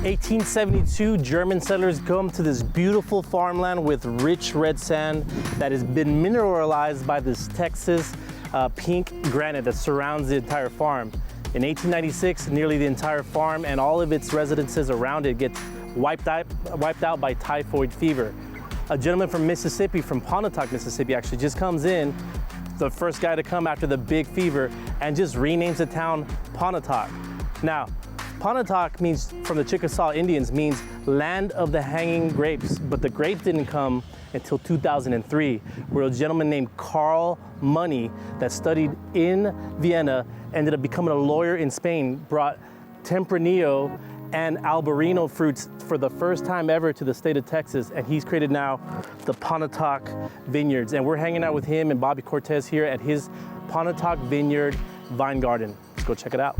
1872, German settlers come to this beautiful farmland with rich red sand that has been mineralized by this Texas pink granite that surrounds the entire farm. In 1896, nearly the entire farm and all of its residences around it gets wiped out by typhoid fever. A gentleman from Mississippi, from Pontotoc, Mississippi, actually just comes in, the first guy to come after the big fever, and just renames the town Pontotoc. Now, Pontotoc means, from the Chickasaw Indians, means land of the hanging grapes, but the grapes didn't come until 2003, where a gentleman named Carl Money that studied in Vienna, ended up becoming a lawyer in Spain, brought Tempranillo and Albarino fruits for the first time ever to the state of Texas, and he's created now the Pontotoc Vineyards. And we're hanging out with him and Bobby Cortez here at his Pontotoc Vineyard Weingarten. Let's go check it out.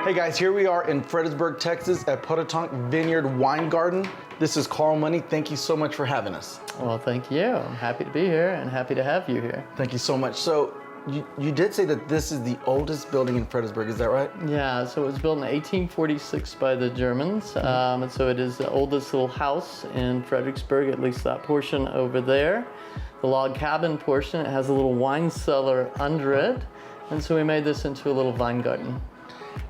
Hey guys, here we are in Fredericksburg, Texas at Pontotoc Vineyard Weingarten. This is Carl Money. Thank you so much for having us. Well, thank you. I'm happy to be here and happy to have you here. Thank you so much. So you did say that this is the oldest building in Fredericksburg, is that right? Yeah, so it was built in 1846 by the Germans. And so it is the oldest little house in Fredericksburg, at least that portion over there. The log cabin portion, it has a little wine cellar under it. And so we made this into a little vine garden.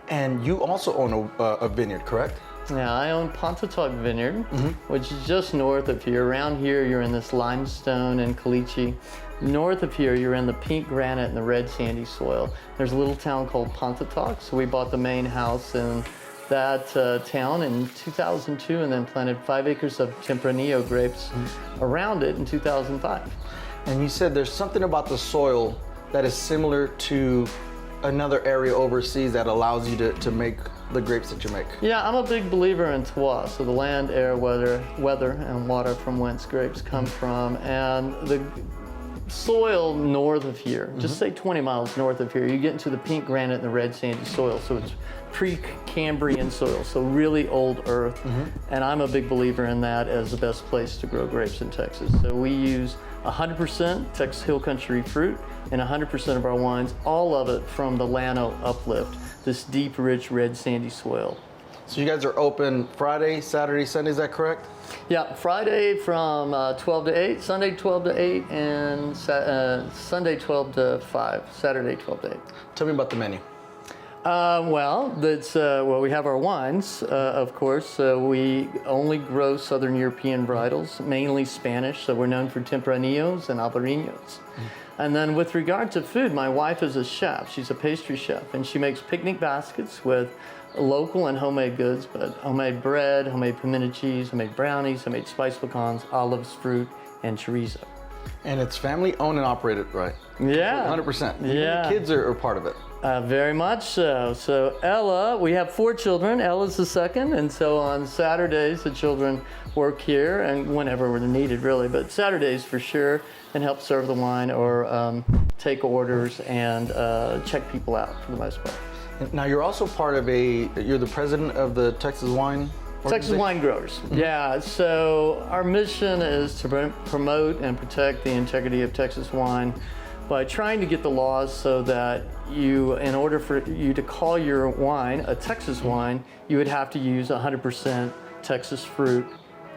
And you also own a vineyard, correct? Yeah, I own Pontotoc Vineyard, which is just north of here. Around here, you're in this limestone and caliche. North of here, you're in the pink granite and the red sandy soil. There's a little town called Pontotoc, so we bought the main house in that town in 2002 and then planted 5 acres of Tempranillo grapes around it in 2005. And you said there's something about the soil that is similar to another area overseas that allows you to make the grapes that you make. Yeah, I'm a big believer in terroir, so the land, air, weather, and water from whence grapes come from. And the soil north of here, just say 20 miles north of here, you get into the pink granite and the red sandy soil. So it's pre-Cambrian soil, so really old earth. And I'm a big believer in that as the best place to grow grapes in Texas. So we use 100% Texas Hill Country fruit and 100% of our wines, all of it from the Llano uplift, this deep, rich, red, sandy soil. So you guys are open Friday, Saturday, Sunday, is that correct? Yeah, Friday from 12 to 8, Sunday 12 to 8, and Sunday 12 to 5, Saturday 12 to 8. Tell me about the menu. Well, we have our wines, of course. We only grow Southern European varietals, mainly Spanish, so we're known for Tempranillos and Albarinos. And then with regard to food, my wife is a chef. She's a pastry chef, and she makes picnic baskets with local and homemade goods, but homemade bread, homemade pimento cheese, homemade brownies, homemade spiced pecans, olives, fruit, and chorizo. And it's family owned and operated, right? Yeah. 100%. Yeah. The kids are part of it. Very much so. So Ella, we have 4 children. Ella's the second, and so on Saturdays the children work here, and whenever they're needed, really, but Saturdays for sure, and help serve the wine or take orders and check people out for the most part. Now you're also part of you're the president of the Texas Wine Texas Wine Growers. Yeah, so our mission is to promote and protect the integrity of Texas wine by trying to get the laws so that in order for you to call your wine a Texas wine, you would have to use 100% Texas fruit,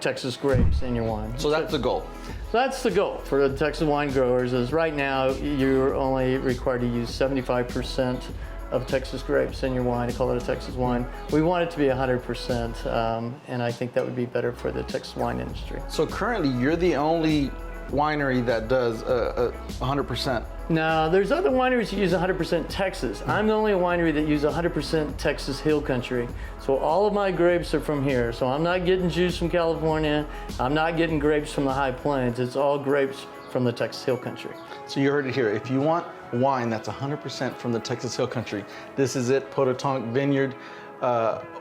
Texas grapes in your wine. So that's the goal. That's the goal for the Texas wine growers. Is right now you're only required to use 75% of Texas grapes in your wine to call it a Texas wine. We want it to be 100%, and I think that would be better for the Texas wine industry. So currently you're the only winery that does 100%. No, there's other wineries that use 100% Texas. I'm the only winery that uses 100% Texas Hill Country. So all of my grapes are from here. So I'm not getting juice from California. I'm not getting grapes from the High Plains. It's all grapes from the Texas Hill Country. So you heard it here. If you want wine that's 100% from the Texas Hill Country, this is it, Pontotoc Vineyard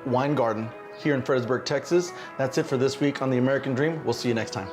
Weingarten here in Fredericksburg, Texas. That's it for this week on The American Dream. We'll see you next time.